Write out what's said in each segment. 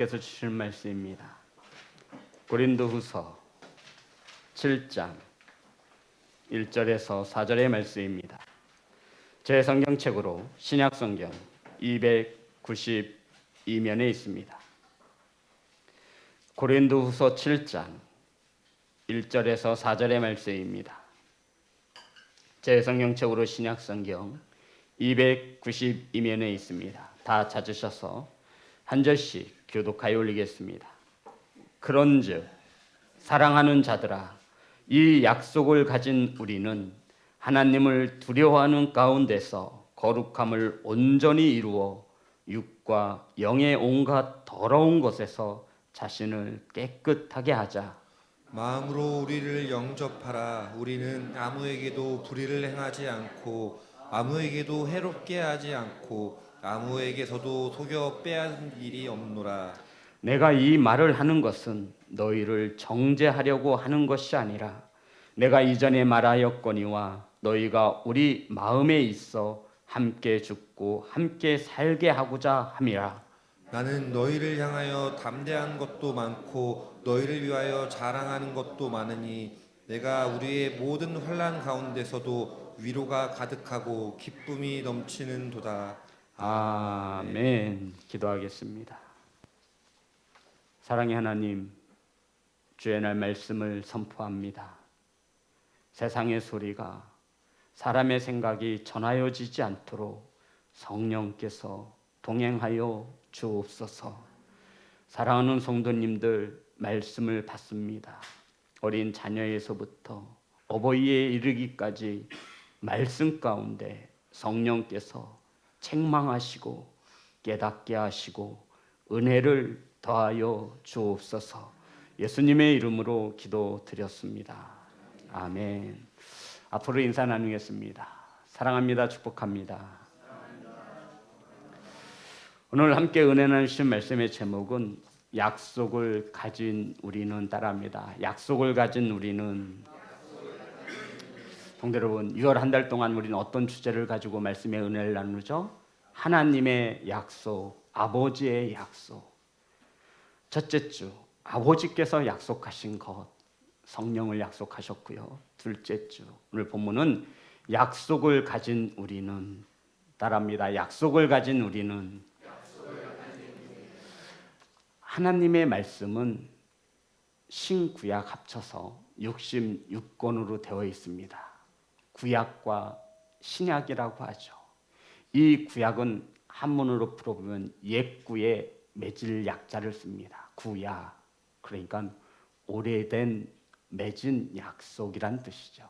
께서 주시는 말씀입니다. 고린도후서 7장 1절에서 4절의 말씀입니다. 제 성경책으로 신약성경 292면에 있습니다. 고린도후서 7장 1절에서 4절의 말씀입니다. 제 성경책으로 신약성경 292면에 있습니다. 다 찾으셔서 한 절씩 교독하여 올리겠습니다. 그런즉 사랑하는 자들아, 이 약속을 가진 우리는 하나님을 두려워하는 가운데서 거룩함을 온전히 이루어 육과 영의 온갖 더러운 것에서 자신을 깨끗하게 하자. 마음으로 우리를 영접하라. 우리는 아무에게도 불의를 행하지 않고 아무에게도 해롭게 하지 않고 아무에게서도 속여 빼앗은 일이 없노라. 내가 이 말을 하는 것은 너희를 정죄하려고 하는 것이 아니라 내가 이전에 말하였거니와 너희가 우리 마음에 있어 함께 죽고 함께 살게 하고자 함이라. 나는 너희를 향하여 담대한 것도 많고 너희를 위하여 자랑하는 것도 많으니 내가 우리의 모든 환난 가운데서도 위로가 가득하고 기쁨이 넘치는도다. 아멘. 기도하겠습니다. 사랑의 하나님, 주의 날 말씀을 선포합니다. 세상의 소리가 사람의 생각이 전하여지지 않도록 성령께서 동행하여 주옵소서. 사랑하는 성도님들 말씀을 받습니다. 어린 자녀에서부터 어버이에 이르기까지 말씀 가운데 성령께서 책망하시고 깨닫게 하시고 은혜를 더하여 주옵소서. 예수님의 이름으로 기도드렸습니다. 아멘. 앞으로 인사 나누겠습니다. 사랑합니다. 축복합니다. 오늘 함께 은혜 나누신 말씀의 제목은 약속을 가진 우리는 따라합니다. 약속을 가진 우리는. 성도 여러분, 6월 한 달 동안 우리는 어떤 주제를 가지고 말씀의 은혜를 나누죠? 하나님의 약속, 아버지의 약속. 첫째 주, 아버지께서 약속하신 것, 성령을 약속하셨고요. 둘째 주, 오늘 본문은 약속을 가진 우리는 따라합니다. 약속을 가진 우리는. 하나님의 말씀은 신구약 합쳐서 66권으로 되어 있습니다. 구약과 신약이라고 하죠. 이 구약은 한문으로 풀어보면 옛구에 맺을 약자를 씁니다. 구약, 그러니까 오래된 맺은 약속이란 뜻이죠.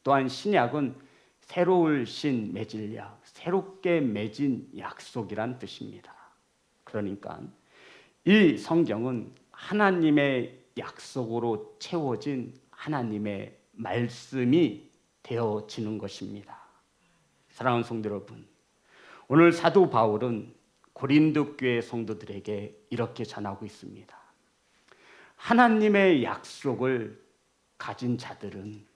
또한 신약은 새로울 신 맺을 약, 새롭게 맺은 약속이란 뜻입니다. 그러니까 이 성경은 하나님의 약속으로 채워진 하나님의 말씀이 되어지는 것입니다. 사랑하는 성도 여러분, 오늘 사도 바울은 고린도 교회 성도들에게 이렇게 전하고 있습니다. 하나님의 약속을 가진 자들은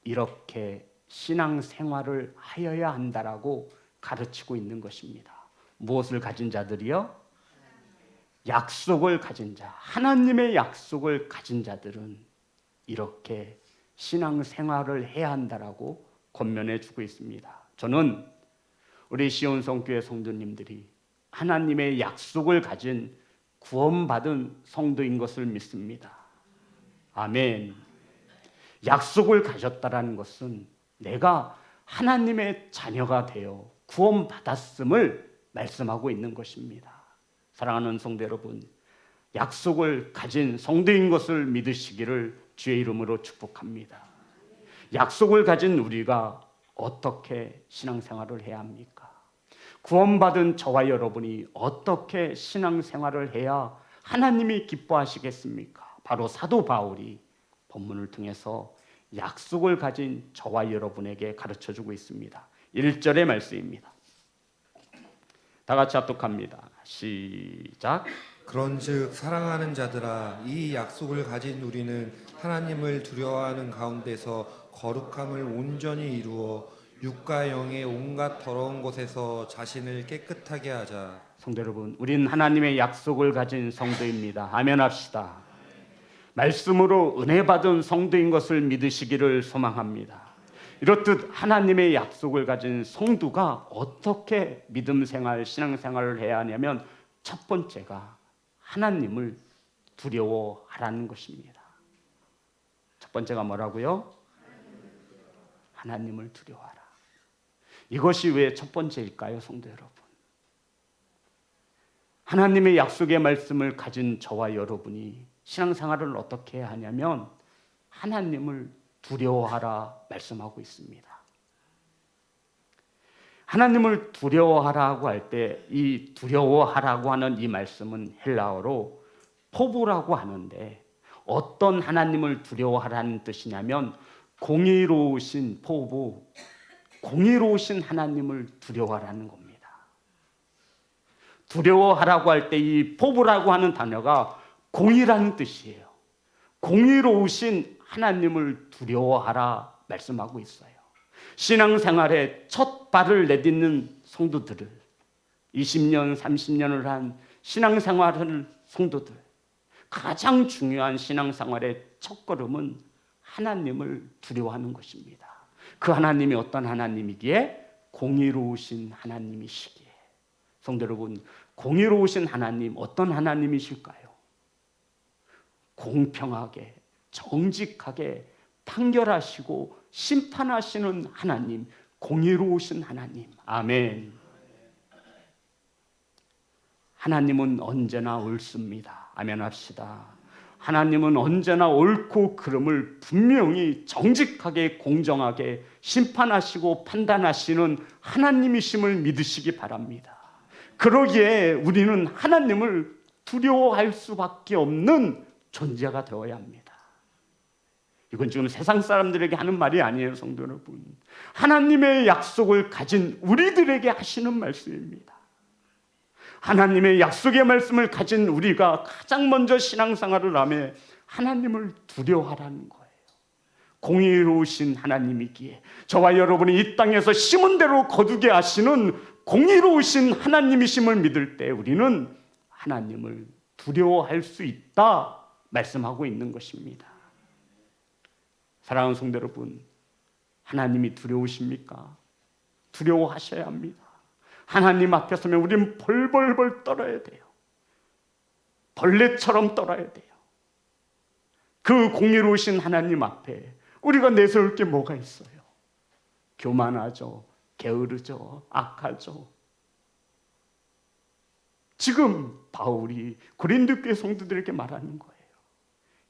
이렇게 신앙생활을 하여야 한다라고 가르치고 있는 것입니다. 무엇을 가진 자들이요? 약속을 가진 자, 하나님의 약속을 가진 자들은 이렇게 신앙생활을 해야 한다라고 권면해 주고 있습니다. 저는 우리 시온성교회 성도님들이 하나님의 약속을 가진 구원받은 성도인 것을 믿습니다. 아멘. 약속을 가졌다라는 것은 내가 하나님의 자녀가 되어 구원받았음을 말씀하고 있는 것입니다. 사랑하는 성도 여러분, 약속을 가진 성도인 것을 믿으시기를 주의 이름으로 축복합니다. 약속을 가진 우리가 어떻게 신앙생활을 해야 합니까? 구원받은 저와 여러분이 어떻게 신앙생활을 해야 하나님이 기뻐하시겠습니까? 바로 사도 바울이 본문을 통해서 약속을 가진 저와 여러분에게 가르쳐주고 있습니다. 1절의 말씀입니다. 다 같이 합독합니다. 시작. 그런즉 사랑하는 자들아, 이 약속을 가진 우리는 하나님을 두려워하는 가운데서 거룩함을 온전히 이루어 육과 영의 온갖 더러운 것에서 자신을 깨끗하게 하자. 성도 여러분, 우린 하나님의 약속을 가진 성도입니다. 아멘 합시다. 말씀으로 은혜 받은 성도인 것을 믿으시기를 소망합니다. 이렇듯 하나님의 약속을 가진 성도가 어떻게 믿음 생활, 신앙 생활을 해야 하냐면 첫 번째가 하나님을 두려워하라는 것입니다. 첫 번째가 뭐라고요? 하나님을 두려워하라. 이것이 왜 첫 번째일까요, 성도 여러분? 하나님의 약속의 말씀을 가진 저와 여러분이 신앙생활을 어떻게 해야 하냐면 하나님을 두려워하라 말씀하고 있습니다. 하나님을 두려워하라고 할 때 이 두려워하라고 하는 이 말씀은 헬라어로 포부라고 하는데 어떤 하나님을 두려워하라는 뜻이냐면 공의로우신 포부, 공의로우신 하나님을 두려워하라는 겁니다. 두려워하라고 할 때 이 포부라고 하는 단어가 공의라는 뜻이에요. 공의로우신 하나님을 두려워하라 말씀하고 있어요. 신앙생활에 첫 발을 내딛는 성도들을 20년, 30년을 한 신앙생활을 성도들 가장 중요한 신앙생활의 첫걸음은 하나님을 두려워하는 것입니다. 그 하나님이 어떤 하나님이기에? 공의로우신 하나님이시기에. 성도 여러분, 공의로우신 하나님 어떤 하나님이실까요? 공평하게 정직하게 판결하시고 심판하시는 하나님, 공의로우신 하나님. 아멘. 하나님은 언제나 옳습니다. 아멘 합시다. 하나님은 언제나 옳고 그름을 분명히 정직하게 공정하게 심판하시고 판단하시는 하나님이심을 믿으시기 바랍니다. 그러기에 우리는 하나님을 두려워할 수밖에 없는 존재가 되어야 합니다. 이건 지금 세상 사람들에게 하는 말이 아니에요, 성도 여러분. 하나님의 약속을 가진 우리들에게 하시는 말씀입니다. 하나님의 약속의 말씀을 가진 우리가 가장 먼저 신앙생활을 하며 하나님을 두려워하라는 거예요. 공의로우신 하나님이기에 저와 여러분이 이 땅에서 심은 대로 거두게 하시는 공의로우신 하나님이심을 믿을 때 우리는 하나님을 두려워할 수 있다 말씀하고 있는 것입니다. 사랑하는 성도 여러분, 하나님이 두려우십니까? 두려워하셔야 합니다. 하나님 앞에 서면 우리는 벌벌벌 떨어야 돼요. 벌레처럼 떨어야 돼요. 그 공의로우신 하나님 앞에 우리가 내세울 게 뭐가 있어요? 교만하죠, 게으르죠, 악하죠. 지금 바울이 고린도 교회 성도들에게 말하는 거예요.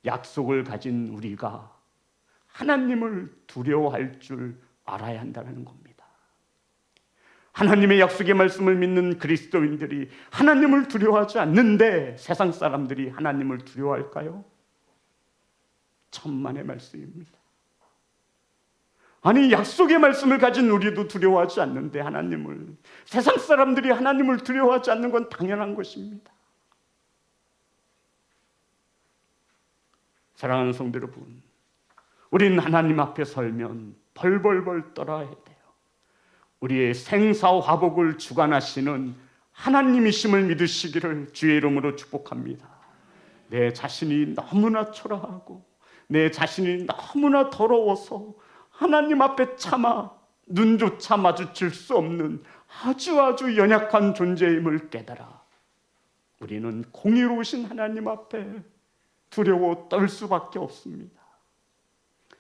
약속을 가진 우리가 하나님을 두려워할 줄 알아야 한다는 겁니다. 하나님의 약속의 말씀을 믿는 그리스도인들이 하나님을 두려워하지 않는데 세상 사람들이 하나님을 두려워할까요? 천만의 말씀입니다. 아니, 약속의 말씀을 가진 우리도 두려워하지 않는데 하나님을, 세상 사람들이 하나님을 두려워하지 않는 건 당연한 것입니다. 사랑하는 성도 여러분, 우리는 하나님 앞에 설면 벌벌벌 떨어야 돼요. 우리의 생사화복을 주관하시는 하나님이심을 믿으시기를 주의 이름으로 축복합니다. 내 자신이 너무나 초라하고 내 자신이 너무나 더러워서 하나님 앞에 차마 눈조차 마주칠 수 없는 아주 연약한 존재임을 깨달아 우리는 공의로우신 하나님 앞에 두려워 떨 수밖에 없습니다.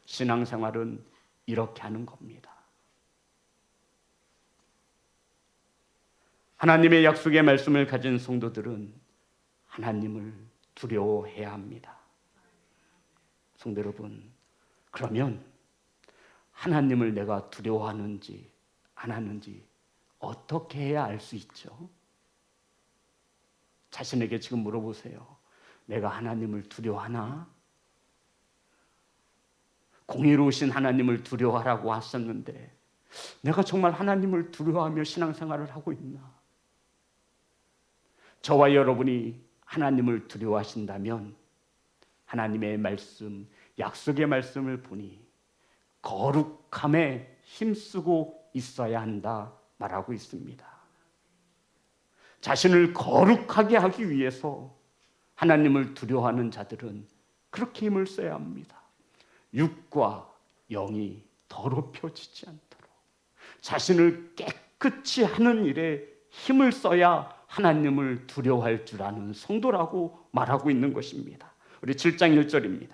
신앙생활은 이렇게 하는 겁니다. 하나님의 약속의 말씀을 가진 성도들은 하나님을 두려워해야 합니다. 성도 여러분, 그러면 하나님을 내가 두려워하는지 안 하는지 어떻게 해야 알 수 있죠? 자신에게 지금 물어보세요. 내가 하나님을 두려워하나? 공의로우신 하나님을 두려워하라고 하셨는데 내가 정말 하나님을 두려워하며 신앙생활을 하고 있나? 저와 여러분이 하나님을 두려워하신다면 하나님의 말씀, 약속의 말씀을 보니 거룩함에 힘쓰고 있어야 한다 말하고 있습니다. 자신을 거룩하게 하기 위해서 하나님을 두려워하는 자들은 그렇게 힘을 써야 합니다. 육과 영이 더럽혀지지 않도록 자신을 깨끗이 하는 일에 힘을 써야 하나님을 두려워할 줄 아는 성도라고 말하고 있는 것입니다. 우리 7장 1절입니다.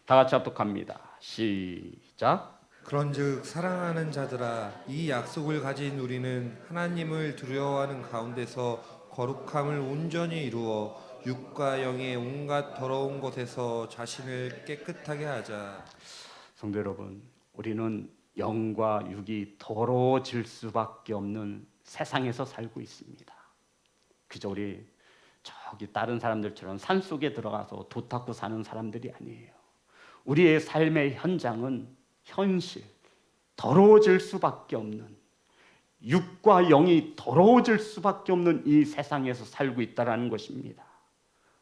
다 같이 합독합니다. 시작. 그런즉 사랑하는 자들아, 이 약속을 가진 우리는 하나님을 두려워하는 가운데서 거룩함을 온전히 이루어 육과 영의 온갖 더러운 것에서 자신을 깨끗하게 하자. 성도 여러분, 우리는 영과 육이 더러워질 수밖에 없는 세상에서 살고 있습니다. 그저 우리 저기 다른 사람들처럼 산속에 들어가서 돛 닦고 사는 사람들이 아니에요. 우리의 삶의 현장은 현실, 더러워질 수밖에 없는, 육과 영이 더러워질 수밖에 없는 이 세상에서 살고 있다는 것입니다.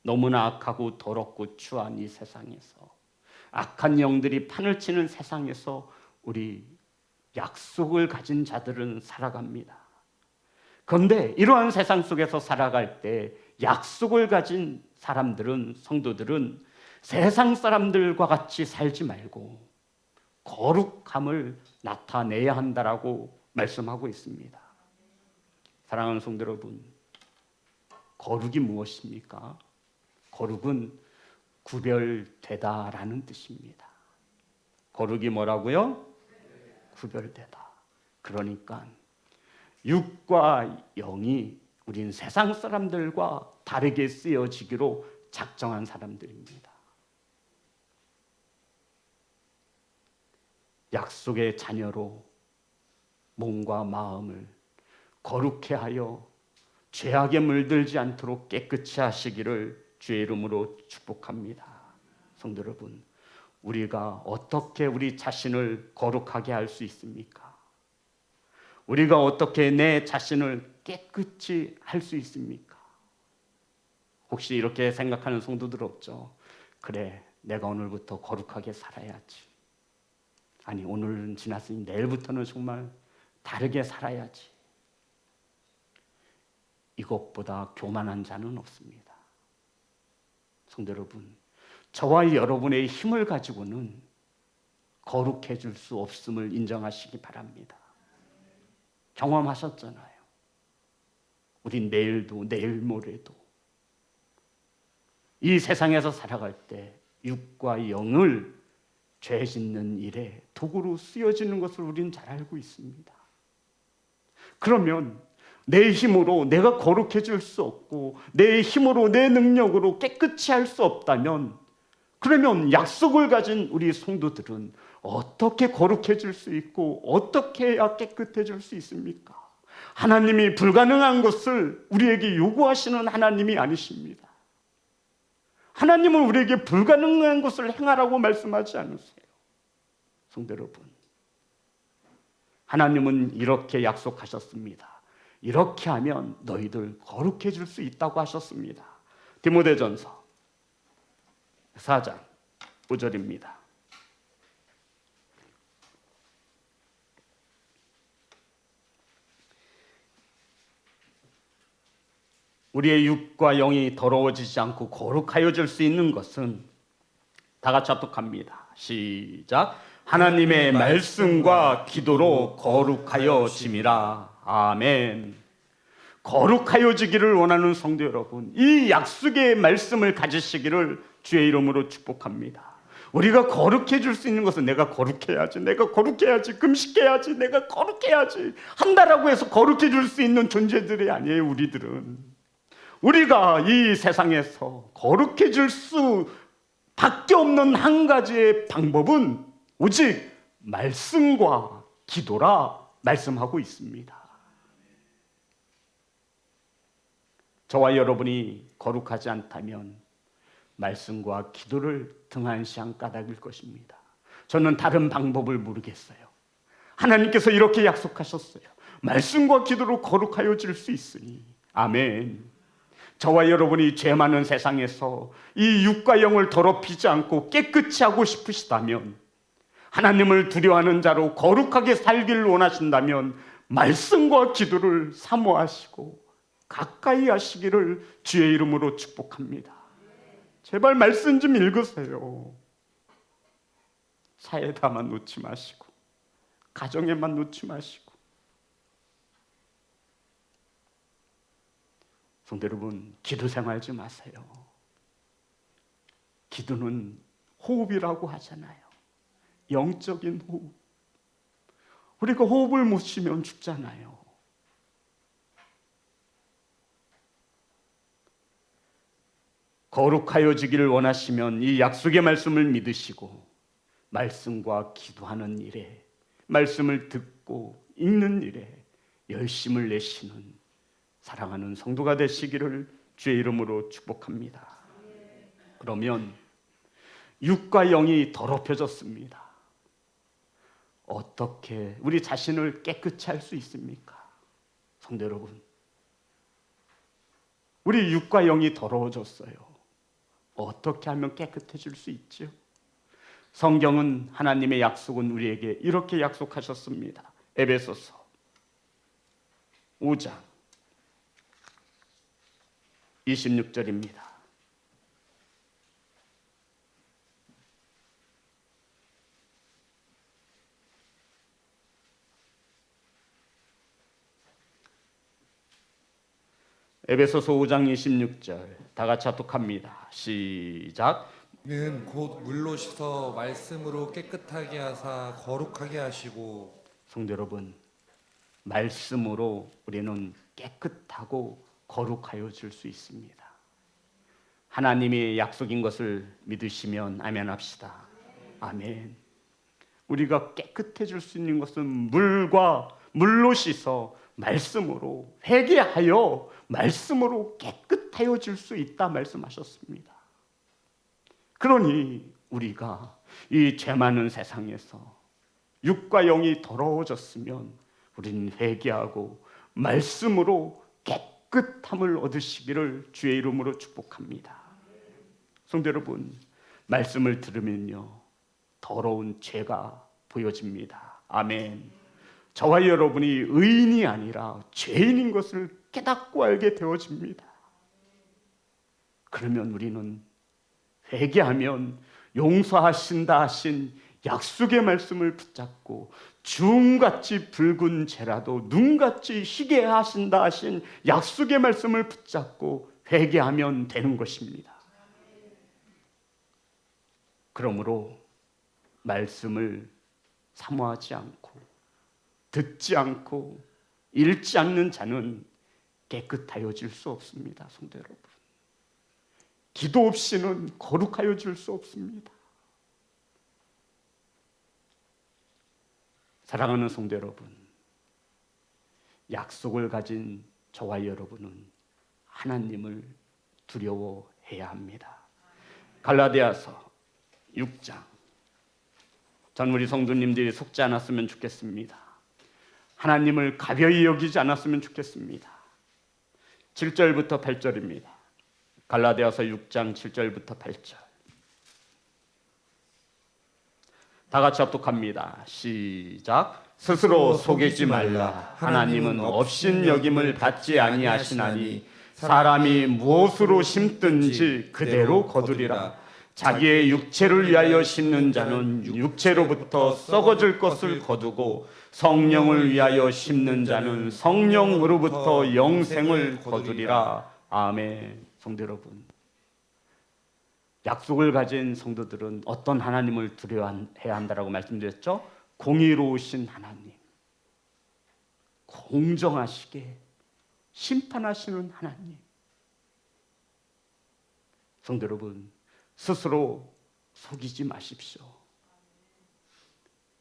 너무나 악하고 더럽고 추한 이 세상에서, 악한 영들이 판을 치는 세상에서 우리 약속을 가진 자들은 살아갑니다. 그런데 이러한 세상 속에서 살아갈 때 약속을 가진 사람들은, 성도들은 세상 사람들과 같이 살지 말고 거룩함을 나타내야 한다라고 말씀하고 있습니다. 사랑하는 성도 여러분, 거룩이 무엇입니까? 거룩은 구별되다라는 뜻입니다. 거룩이 뭐라고요? 구별되다. 그러니까 육과 영이 우린 세상 사람들과 다르게 쓰여지기로 작정한 사람들입니다. 약속의 자녀로 몸과 마음을 거룩해 하여 죄악에 물들지 않도록 깨끗이 하시기를 주의 이름으로 축복합니다. 성도 여러분, 우리가 어떻게 우리 자신을 거룩하게 할 수 있습니까? 우리가 어떻게 내 자신을 깨끗이 할 수 있습니까? 혹시 이렇게 생각하는 성도들 없죠? 그래, 내가 오늘부터 거룩하게 살아야지. 아니, 오늘은 지났으니 내일부터는 정말 다르게 살아야지. 이것보다 교만한 자는 없습니다. 성도 여러분, 저와 여러분의 힘을 가지고는 거룩해질 수 없음을 인정하시기 바랍니다. 경험하셨잖아요. 우린 내일도 내일 모레도 이 세상에서 살아갈 때 육과 영을 죄 짓는 일에 도구로 쓰여지는 것을 우리는 잘 알고 있습니다. 그러면 내 힘으로 내가 거룩해질 수 없고 내 힘으로 내 능력으로 깨끗이 할 수 없다면, 그러면 약속을 가진 우리 성도들은 어떻게 거룩해질 수 있고 어떻게 해야 깨끗해질 수 있습니까? 하나님이 불가능한 것을 우리에게 요구하시는 하나님이 아니십니다. 하나님은 우리에게 불가능한 것을 행하라고 말씀하지 않으세요. 성도 여러분, 하나님은 이렇게 약속하셨습니다. 이렇게 하면 너희들 거룩해질 수 있다고 하셨습니다. 디모데전서 4장 5절입니다. 우리의 육과 영이 더러워지지 않고 거룩하여질 수 있는 것은, 다 같이 합독합니다. 시작. 하나님의 말씀과 기도로 거룩하여짐이라. 아멘. 거룩하여지기를 원하는 성도 여러분, 이 약속의 말씀을 가지시기를 주의 이름으로 축복합니다. 우리가 거룩해질 수 있는 것은 내가 거룩해야지, 내가 거룩해야지, 금식해야지, 내가 거룩해야지 한다라고 해서 거룩해질 수 있는 존재들이 아니에요. 우리가 이 세상에서 거룩해질 수밖에 없는 한 가지의 방법은 오직 말씀과 기도라 말씀하고 있습니다. 저와 여러분이 거룩하지 않다면 말씀과 기도를 등한시한 까닭일 것입니다. 저는 다른 방법을 모르겠어요. 하나님께서 이렇게 약속하셨어요. 말씀과 기도로 거룩하여질 수 있으니. 아멘. 저와 여러분이 죄 많은 세상에서 이 육과 영을 더럽히지 않고 깨끗이 하고 싶으시다면, 하나님을 두려워하는 자로 거룩하게 살기를 원하신다면 말씀과 기도를 사모하시고 가까이 하시기를 주의 이름으로 축복합니다. 제발 말씀 좀 읽으세요. 사회다만 놓지 마시고 가정에만 놓지 마시고. 성도 여러분, 기도 생활 좀 하세요. 기도는 호흡이라고 하잖아요. 영적인 호흡. 우리가 호흡을 못 쉬면 죽잖아요. 거룩하여지기를 원하시면 이 약속의 말씀을 믿으시고 말씀과 기도하는 일에, 말씀을 듣고 읽는 일에 열심을 내시는 사랑하는 성도가 되시기를 주의 이름으로 축복합니다. 그러면 육과 영이 더럽혀졌습니다. 어떻게 우리 자신을 깨끗이 할 수 있습니까? 성도 여러분, 우리 육과 영이 더러워졌어요. 어떻게 하면 깨끗해질 수 있죠? 성경은, 하나님의 약속은 우리에게 이렇게 약속하셨습니다. 에베소서 5장 26절입니다. 에베소서 5장 26절 다 같이 합독합니다. 시작. 는 곧 물로 씻어 말씀으로 깨끗하게 하사 거룩하게 하시고. 성도 여러분, 말씀으로 우리는 깨끗하고 거룩하여질 수 있습니다. 하나님이 약속인 것을 믿으시면 아멘 합시다. 아멘. 우리가 깨끗해질 수 있는 것은 물로 씻어 말씀으로 회개하여 말씀으로 깨끗하여질 수 있다 말씀하셨습니다. 그러니 우리가 이 죄 많은 세상에서 육과 영이 더러워졌으면 우리는 회개하고 말씀으로 깨끗함을 얻으시기를 주의 이름으로 축복합니다. 성도 여러분, 말씀을 들으면요 더러운 죄가 보여집니다. 아멘. 저와 여러분이 의인이 아니라 죄인인 것을 깨닫고 알게 되어집니다. 그러면 우리는 회개하면 용서하신다 하신 약속의 말씀을 붙잡고 주음같이 붉은 죄라도 눈같이 희게 하신다 하신 약속의 말씀을 붙잡고 회개하면 되는 것입니다. 그러므로 말씀을 사모하지 않고 듣지 않고 읽지 않는 자는 깨끗하여질 수 없습니다. 성도 여러분, 기도 없이는 거룩하여질 수 없습니다. 사랑하는 성도 여러분, 약속을 가진 저와 여러분은 하나님을 두려워해야 합니다. 갈라디아서 6장, 전 우리 성도님들이 속지 않았으면 좋겠습니다. 하나님을 가벼이 여기지 않았으면 좋겠습니다. 7절부터 8절입니다. 갈라디아서 6장 7절부터 8절 다 같이 합독합니다. 시작. 스스로 속이지 말라. 하나님은 업신 여김을 받지 아니하시나니 사람이 무엇으로 심든지 그대로 거두리라. 자기의 육체를 위하여 심는 자는 육체로부터 썩어질 것을 거두고 성령을 위하여 심는 자는 성령으로부터 영생을 거두리라. 아멘. 성도 여러분, 약속을 가진 성도들은 어떤 하나님을 두려워해야 한다라고 말씀드렸죠? 공의로우신 하나님, 공정하시게 심판하시는 하나님. 성도 여러분, 스스로 속이지 마십시오.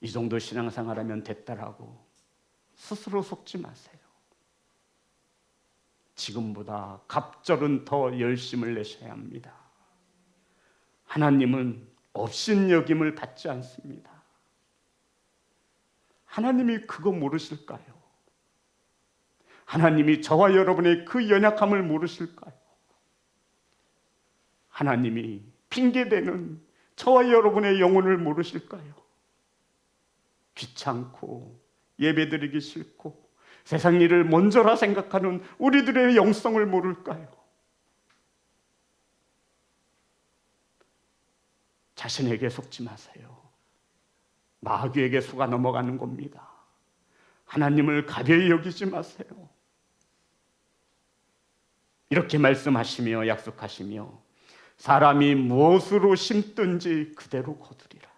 이 정도 신앙생활하면 됐다라고 스스로 속지 마세요. 지금보다 갑절은 더 열심을 내셔야 합니다. 하나님은 업신여김을 받지 않습니다. 하나님이 그거 모르실까요? 하나님이 저와 여러분의 그 연약함을 모르실까요? 하나님이 핑계대는 저와 여러분의 영혼을 모르실까요? 귀찮고 예배드리기 싫고 세상 일을 먼저라 생각하는 우리들의 영성을 모를까요? 자신에게 속지 마세요. 마귀에게 속아 넘어가는 겁니다. 하나님을 가벼이 여기지 마세요. 이렇게 말씀하시며 약속하시며 사람이 무엇으로 심든지 그대로 거두리라.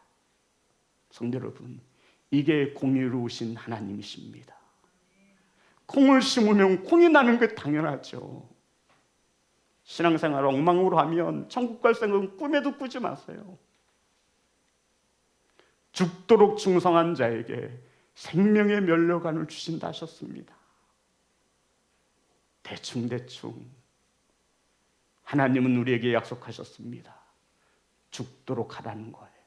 성도 여러분, 이게 공의로우신 하나님이십니다. 콩을 심으면 콩이 나는 게 당연하죠. 신앙생활 엉망으로 하면 천국 갈 생각은 꿈에도 꾸지 마세요. 죽도록 충성한 자에게 생명의 면류관을 주신다 하셨습니다. 대충 하나님은 우리에게 약속하셨습니다. 죽도록 하라는 거예요.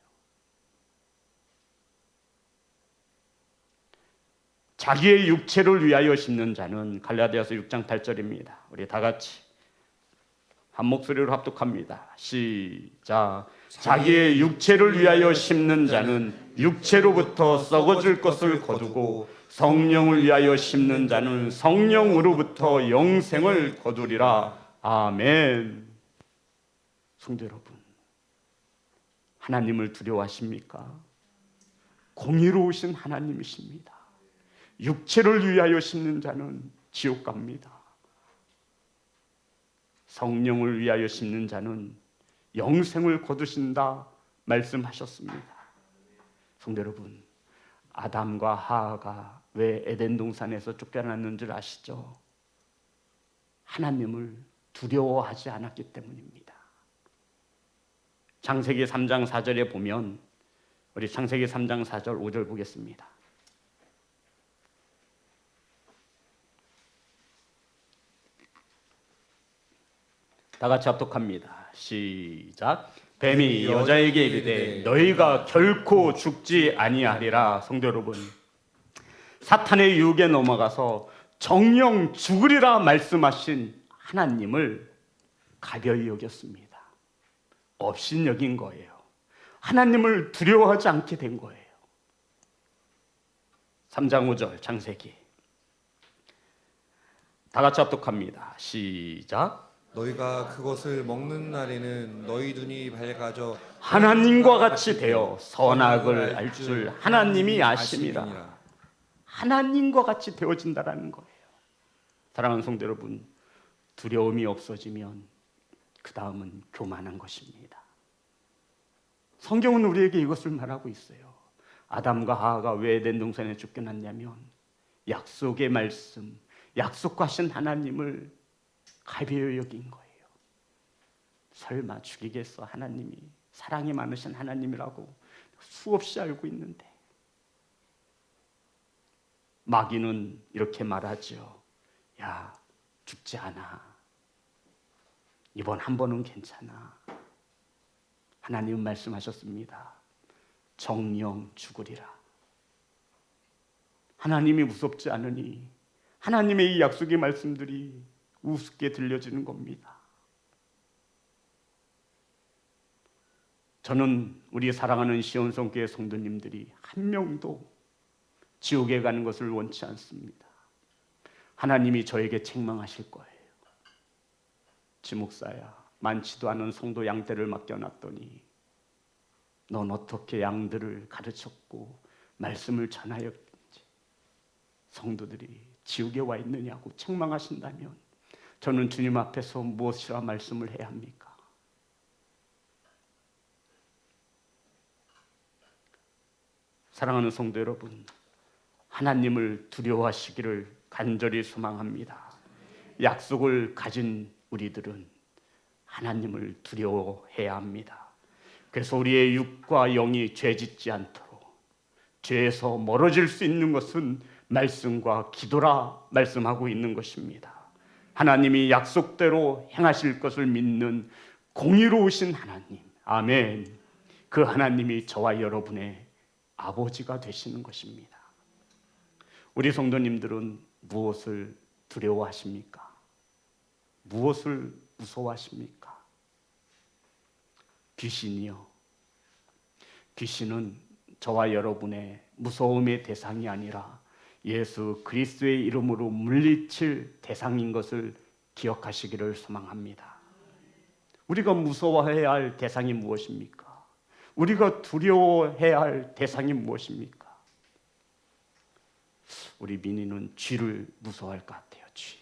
자기의 육체를 위하여 심는 자는 갈라디아서 6장 8절입니다. 우리 다 같이 한 목소리로 합독합니다. 시작. 자기의 육체를 위하여 심는 자는 육체로부터 썩어질 것을 거두고 성령을 위하여 심는 자는 성령으로부터 영생을 거두리라. 아멘. 성도 여러분, 하나님을 두려워하십니까? 공의로우신 하나님이십니다. 육체를 위하여 심는 자는 지옥 갑니다. 성령을 위하여 심는 자는 영생을 거두신다 말씀하셨습니다. 성도 여러분, 아담과 하하가 왜 에덴 동산에서 쫓겨났는 줄 아시죠? 하나님을 두려워하지 않았기 때문입니다. 창세기 3장 4절에 보면 우리 창세기 3장 4절 5절 보겠습니다. 다 같이 합독합니다. 시작. 뱀이 여자에게 이르되 너희가 결코 죽지 아니하리라. 성도 여러분, 사탄의 유혹에 넘어가서 정령 죽으리라 말씀하신 하나님을 가벼이 여겼습니다. 업신여긴 거예요. 하나님을 두려워하지 않게 된 거예요. 3장 5절 창세기 다 같이 합독합니다. 시작. 너희가 그것을 먹는 날에는 너희 눈이 밝아져 하나님과 같이 되어 선악을 알 줄 하나님이 아심이라. 하나님과 같이 되어진다라는 거예요. 사랑하는 성도 여러분, 두려움이 없어지면 그 다음은 교만한 것입니다. 성경은 우리에게 이것을 말하고 있어요. 아담과 하하가 왜 에덴 동산에 쫓겨났냐면 약속의 말씀, 약속하신 하나님을 가벼이 여긴 거예요. 설마 죽이겠어? 하나님이 사랑이 많으신 하나님이라고 수없이 알고 있는데 마귀는 이렇게 말하죠. 야, 죽지 않아. 이번 한 번은 괜찮아. 하나님은 말씀하셨습니다. 정령 죽으리라. 하나님이 무섭지 않으니 하나님의 이 약속의 말씀들이 우습게 들려지는 겁니다. 저는 우리 사랑하는 시온성교회 성도님들이 한 명도 지옥에 가는 것을 원치 않습니다. 하나님이 저에게 책망하실 거예요. 지목사야, 많지도 않은 성도 양떼를 맡겨놨더니 넌 어떻게 양들을 가르쳤고 말씀을 전하였는지 성도들이 지옥에 와 있느냐고 책망하신다면 저는 주님 앞에서 무엇이라 말씀을 해야 합니까? 사랑하는 성도 여러분, 하나님을 두려워하시기를 간절히 소망합니다. 약속을 가진 우리들은 하나님을 두려워해야 합니다. 그래서 우리의 육과 영이 죄짓지 않도록 죄에서 멀어질 수 있는 것은 말씀과 기도라 말씀하고 있는 것입니다. 하나님이 약속대로 행하실 것을 믿는 공의로우신 하나님, 아멘. 그 하나님이 저와 여러분의 아버지가 되시는 것입니다. 우리 성도님들은 무엇을 두려워하십니까? 무엇을 무서워하십니까? 귀신이요. 귀신은 저와 여러분의 무서움의 대상이 아니라 예수 그리스도의 이름으로 물리칠 대상인 것을 기억하시기를 소망합니다. 우리가 무서워해야 할 대상이 무엇입니까? 우리가 두려워해야 할 대상이 무엇입니까? 우리 민희는 쥐를 무서워할 것 같아요. 쥐.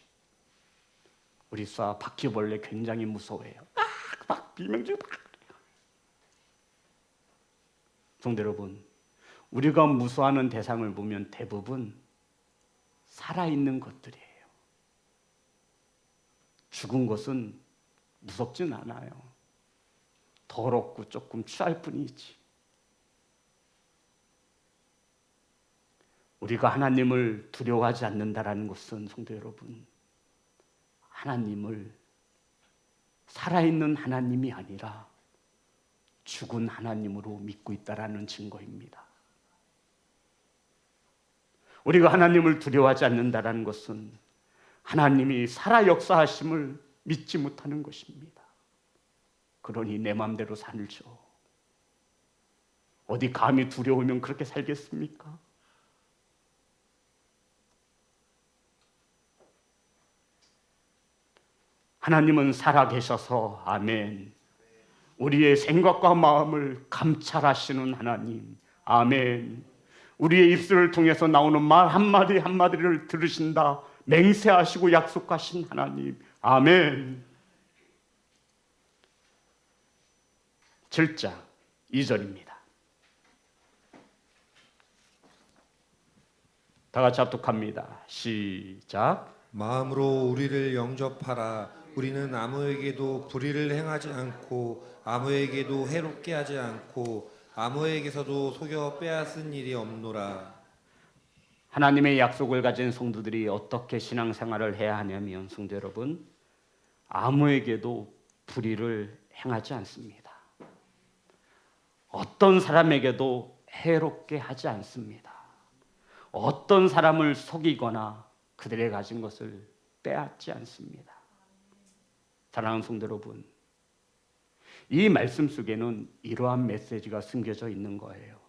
우리 쏴 바퀴벌레 굉장히 무서워해요. 막 비명지고 막. 성도 여러분, 우리가 무서워하는 대상을 보면 대부분 살아있는 것들이에요. 죽은 것은 무섭진 않아요. 더럽고 조금 취할 뿐이지. 우리가 하나님을 두려워하지 않는다라는 것은 성도 여러분, 하나님을 살아있는 하나님이 아니라 죽은 하나님으로 믿고 있다라는 증거입니다. 우리가 하나님을 두려워하지 않는다라는 것은 하나님이 살아 역사하심을 믿지 못하는 것입니다. 그러니 내 마음대로 살죠. 어디 감히 두려우면 그렇게 살겠습니까? 하나님은 살아계셔서 아멘. 우리의 생각과 마음을 감찰하시는 하나님, 아멘. 우리의 입술을 통해서 나오는 말 한마디 한마디를 들으신다 맹세하시고 약속하신 하나님, 아멘. 7장 2절입니다. 다 같이 합독합니다. 시작. 마음으로 우리를 영접하라. 우리는 아무에게도 불의를 행하지 않고 아무에게도 해롭게 하지 않고 아무에게서도 속여 빼앗은 일이 없노라. 하나님의 약속을 가진 성도들이 어떻게 신앙생활을 해야 하냐면, 성도 여러분, 아무에게도 불의를 행하지 않습니다. 어떤 사람에게도 해롭게 하지 않습니다. 어떤 사람을 속이거나 그들의 가진 것을 빼앗지 않습니다. 사랑하는 성도 여러분, 이 말씀 속에는 이러한 메시지가 숨겨져 있는 거예요.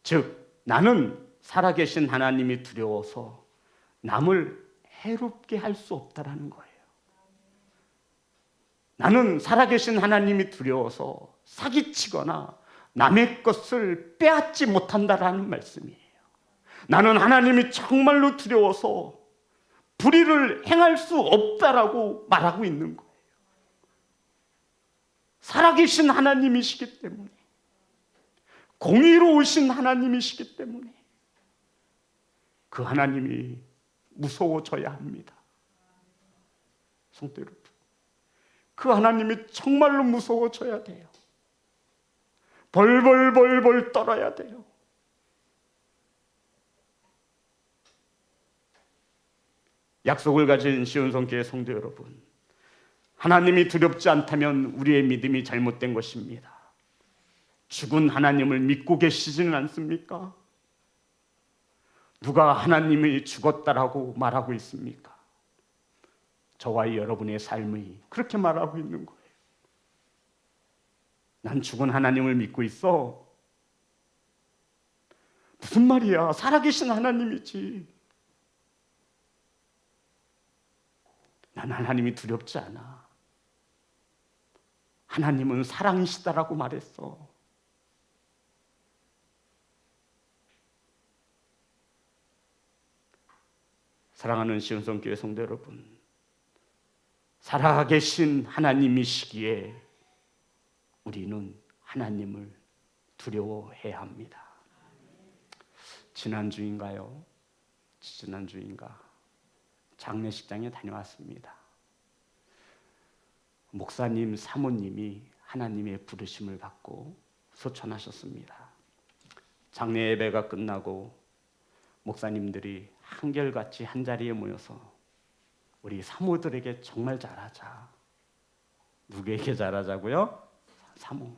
즉, 나는 살아계신 하나님이 두려워서 남을 해롭게 할 수 없다라는 거예요. 나는 살아계신 하나님이 두려워서 사기치거나 남의 것을 빼앗지 못한다라는 말씀이에요. 나는 하나님이 정말로 두려워서 불의를 행할 수 없다라고 말하고 있는 거예요. 살아계신 하나님이시기 때문에, 공의로우신 하나님이시기 때문에 그 하나님이 무서워져야 합니다. 성도 여러분, 그 하나님이 정말로 무서워져야 돼요. 벌벌벌벌 떨어야 돼요. 약속을 가진 시온성교회 성도 여러분, 하나님이 두렵지 않다면 우리의 믿음이 잘못된 것입니다. 죽은 하나님을 믿고 계시지는 않습니까? 누가 하나님이 죽었다라고 말하고 있습니까? 저와 여러분의 삶이 그렇게 말하고 있는 거예요. 난 죽은 하나님을 믿고 있어. 무슨 말이야? 살아계신 하나님이지. 난 하나님이 두렵지 않아. 하나님은 사랑이시다라고 말했어. 사랑하는 시온성교회 성도 여러분, 살아계신 하나님이시기에 우리는 하나님을 두려워해야 합니다. 지난주인가 장례식장에 다녀왔습니다. 목사님 사모님이 하나님의 부르심을 받고 소천하셨습니다. 장례 예배가 끝나고 목사님들이 한결같이 한자리에 모여서 우리 사모들에게 정말 잘하자. 누구에게 잘하자고요? 사모.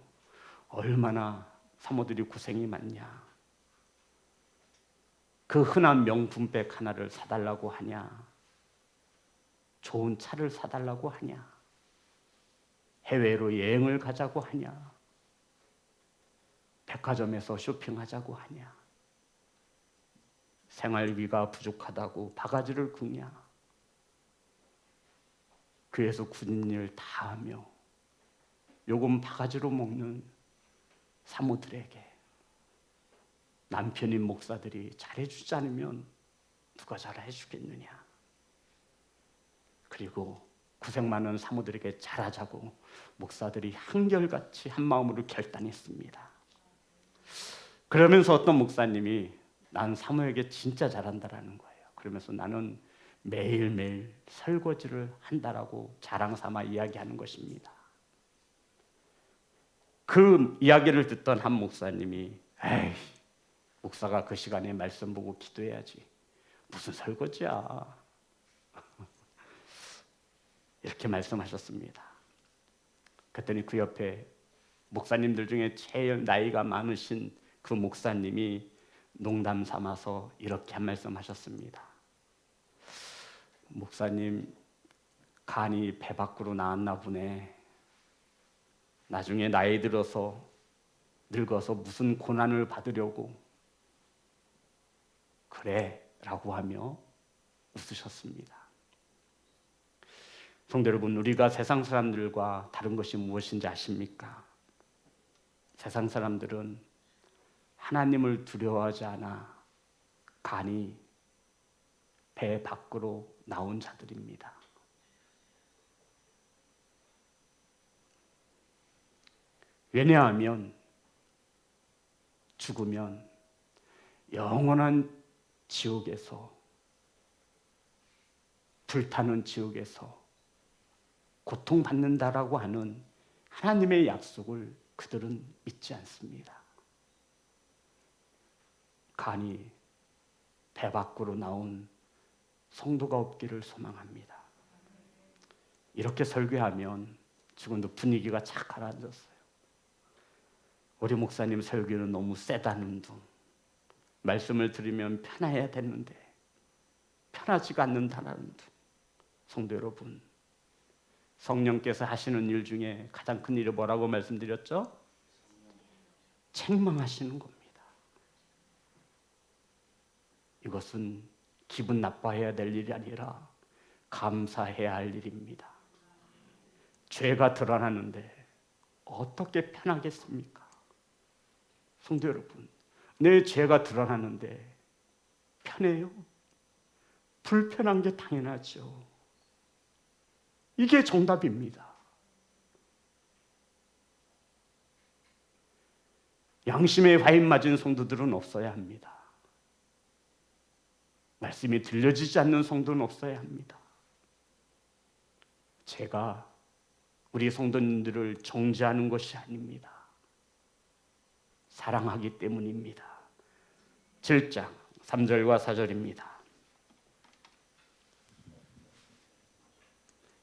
얼마나 사모들이 고생이 많냐. 그 흔한 명품백 하나를 사달라고 하냐. 좋은 차를 사달라고 하냐. 해외로 여행을 가자고 하냐. 백화점에서 쇼핑하자고 하냐. 생활비가 부족하다고 바가지를 긁냐? 교회에서 굳은 일 다 하며 요금 바가지로 먹는 사모들에게 남편인 목사들이 잘해주지 않으면 누가 잘해주겠느냐? 그리고 고생 많은 사모들에게 잘하자고 목사들이 한결같이 한 마음으로 결단했습니다. 그러면서 어떤 목사님이 난 사모에게 진짜 잘한다라는 거예요. 그러면서 나는 매일매일 설거지를 한다라고 자랑 삼아 이야기하는 것입니다. 그 이야기를 듣던 한 목사님이 에이, 목사가 그 시간에 말씀 보고 기도해야지. 무슨 설거지야. 이렇게 말씀하셨습니다. 그랬더니 그 옆에 목사님들 중에 제일 나이가 많으신 그 목사님이 농담 삼아서 이렇게 한 말씀 하셨습니다. 목사님, 간이 배 밖으로 나왔나 보네. 나중에 나이 들어서 늙어서 무슨 고난을 받으려고 그래 라고 하며 웃으셨습니다. 성도 여러분, 우리가 세상 사람들과 다른 것이 무엇인지 아십니까? 세상 사람들은 하나님을 두려워하지 않아 간이 배 밖으로 나온 자들입니다. 왜냐하면 죽으면 영원한 지옥에서, 불타는 지옥에서 고통받는다라고 하는 하나님의 약속을 그들은 믿지 않습니다. 간이 배 밖으로 나온 성도가 없기를 소망합니다. 이렇게 설교하면 지금도 분위기가 착 가라앉았어요. 우리 목사님 설교는 너무 세다는 둥, 말씀을 들으면 편해야 되는데 편하지가 않는다는 둥. 성도 여러분, 성령께서 하시는 일 중에 가장 큰 일이 뭐라고 말씀드렸죠? 책망하시는 겁니다. 이것은 기분 나빠해야 될 일이 아니라 감사해야 할 일입니다. 죄가 드러나는데 어떻게 편하겠습니까? 성도 여러분, 내 죄가 드러나는데 편해요? 불편한 게 당연하죠. 이게 정답입니다. 양심에 화인 맞은 성도들은 없어야 합니다. 말씀이 들려지지 않는 성도는 없어야 합니다. 제가 우리 성도님들을 정죄하는 것이 아닙니다. 사랑하기 때문입니다. 7장 3절과 4절입니다.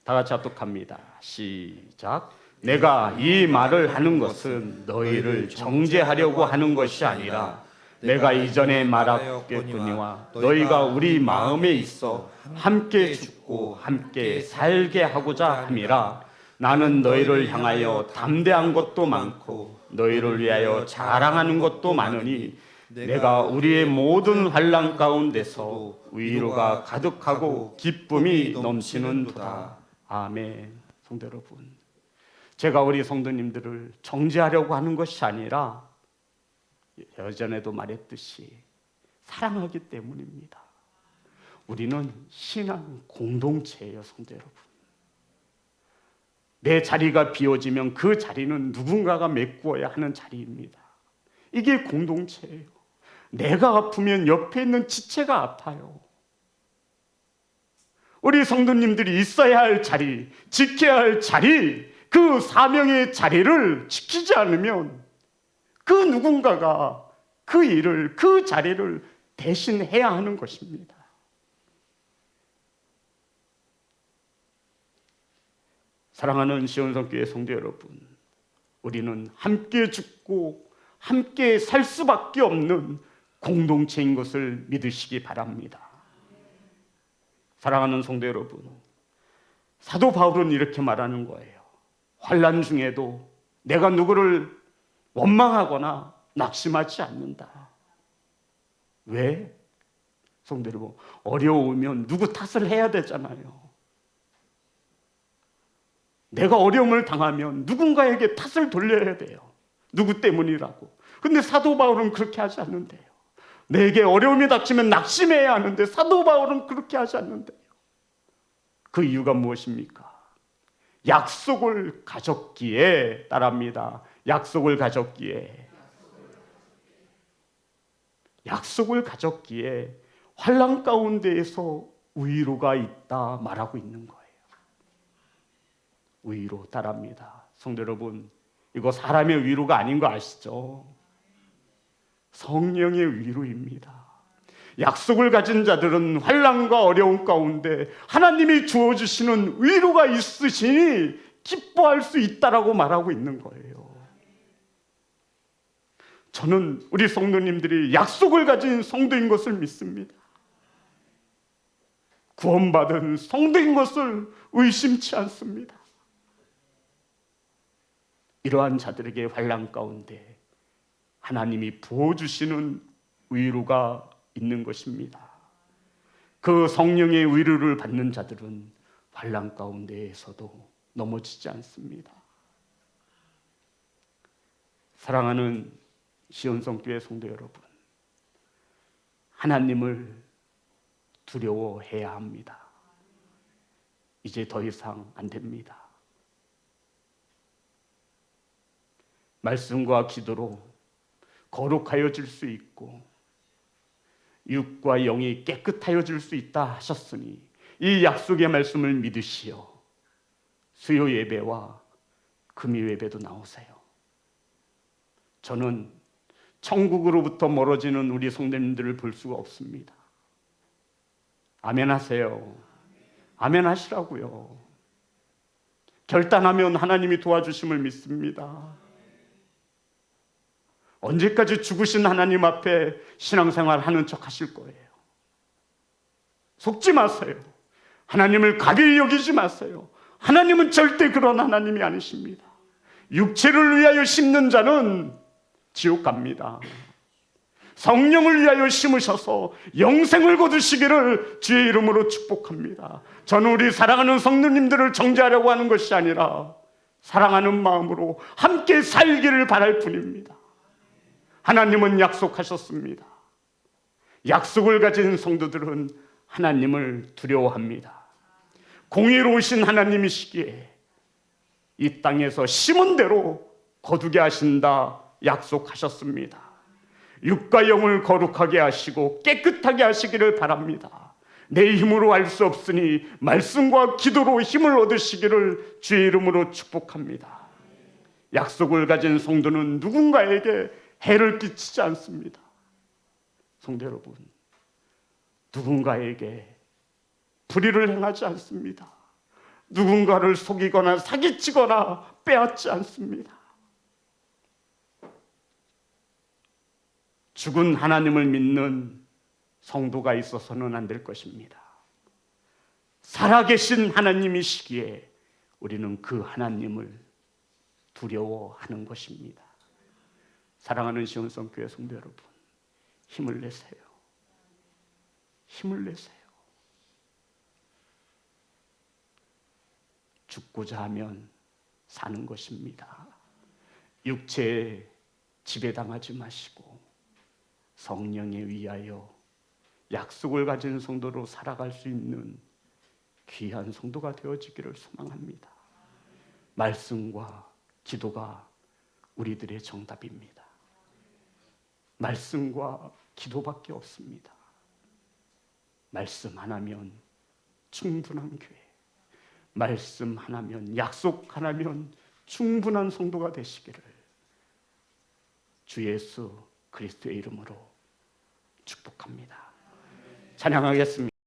다 같이 합독합니다. 시작. 내가 이 말을 하는 것은 너희를 정죄하려고 하는 것이 아니라 내가 이전에 말하였거니와 너희가 우리 마음에 있어 함께 죽고 함께 살게 하고자 함이라. 나는 너희를 향하여 담대한 것도 많고 너희를 위하여 자랑하는 것도 많으니 내가 우리의 모든 환난 가운데서 위로가 가득하고 기쁨이 넘치는도다. 아멘. 성도 여러분, 제가 우리 성도님들을 정죄하려고 하는 것이 아니라 예전에도 말했듯이 사랑하기 때문입니다. 우리는 신앙 공동체예요, 성도 여러분. 내 자리가 비워지면 그 자리는 누군가가 메꾸어야 하는 자리입니다. 이게 공동체예요. 내가 아프면 옆에 있는 지체가 아파요. 우리 성도님들이 있어야 할 자리, 지켜야 할 자리, 그 사명의 자리를 지키지 않으면 그 누군가가 그 일을, 그 자리를 대신해야 하는 것입니다. 사랑하는 시온성교회 성도 여러분, 우리는 함께 죽고 함께 살 수밖에 없는 공동체인 것을 믿으시기 바랍니다. 사랑하는 성도 여러분, 사도 바울은 이렇게 말하는 거예요. 환난 중에도 내가 누구를 원망하거나 낙심하지 않는다. 왜? 성도 여러분, 어려우면 누구 탓을 해야 되잖아요. 내가 어려움을 당하면 누군가에게 탓을 돌려야 돼요. 누구 때문이라고. 근데 사도 바울은 그렇게 하지 않는데요. 내게 어려움이 닥치면 낙심해야 하는데 사도 바울은 그렇게 하지 않는데요. 그 이유가 무엇입니까? 약속을 가졌기에, 따라합니다. 약속을 가졌기에 환난 가운데에서 위로가 있다 말하고 있는 거예요. 위로, 따라합니다. 성도 여러분, 이거 사람의 위로가 아닌 거 아시죠? 성령의 위로입니다. 약속을 가진 자들은 환난과 어려움 가운데 하나님이 주어주시는 위로가 있으시니 기뻐할 수 있다라고 말하고 있는 거예요. 저는 우리 성도님들이 약속을 가진 성도인 것을 믿습니다. 구원받은 성도인 것을 의심치 않습니다. 이러한 자들에게 환난 가운데 하나님이 부어주시는 위로가 있는 것입니다. 그 성령의 위로를 받는 자들은 환난 가운데에서도 넘어지지 않습니다. 사랑하는 시온성교회 성도 여러분, 하나님을 두려워해야 합니다. 이제 더 이상 안 됩니다. 말씀과 기도로 거룩하여질 수 있고 육과 영이 깨끗하여질 수 있다 하셨으니 이 약속의 말씀을 믿으시어 수요 예배와 금요 예배도 나오세요. 저는 천국으로부터 멀어지는 우리 성도님들을 볼 수가 없습니다. 아멘 하세요. 아멘 하시라고요. 결단하면 하나님이 도와주심을 믿습니다. 언제까지 죽으신 하나님 앞에 신앙생활 하는 척 하실 거예요? 속지 마세요. 하나님을 가벼이 여기지 마세요. 하나님은 절대 그런 하나님이 아니십니다. 육체를 위하여 심는 자는 지옥 갑니다. 성령을 위하여 심으셔서 영생을 거두시기를 주의 이름으로 축복합니다. 저는 우리 사랑하는 성도님들을 정죄하려고 하는 것이 아니라 사랑하는 마음으로 함께 살기를 바랄 뿐입니다. 하나님은 약속하셨습니다. 약속을 가진 성도들은 하나님을 두려워합니다. 공의로우신 하나님이시기에 이 땅에서 심은 대로 거두게 하신다 약속하셨습니다. 육과 영을 거룩하게 하시고 깨끗하게 하시기를 바랍니다. 내 힘으로 할 수 없으니 말씀과 기도로 힘을 얻으시기를 주의 이름으로 축복합니다. 약속을 가진 성도는 누군가에게 해를 끼치지 않습니다. 성도 여러분, 누군가에게 불의를 행하지 않습니다. 누군가를 속이거나 사기치거나 빼앗지 않습니다. 죽은 하나님을 믿는 성도가 있어서는 안 될 것입니다. 살아계신 하나님이시기에 우리는 그 하나님을 두려워하는 것입니다. 사랑하는 시온성교회 성도 여러분, 힘을 내세요. 힘을 내세요. 죽고자 하면 사는 것입니다. 육체에 지배당하지 마시고 성령에 의하여 약속을 가진 성도로 살아갈 수 있는 귀한 성도가 되어지기를 소망합니다. 말씀과 기도가 우리들의 정답입니다. 말씀과 기도밖에 없습니다. 말씀 하나면 충분한 교회, 말씀 하나면, 약속 하나면 충분한 성도가 되시기를 주 예수 그리스도의 이름으로 축복합니다. 찬양하겠습니다.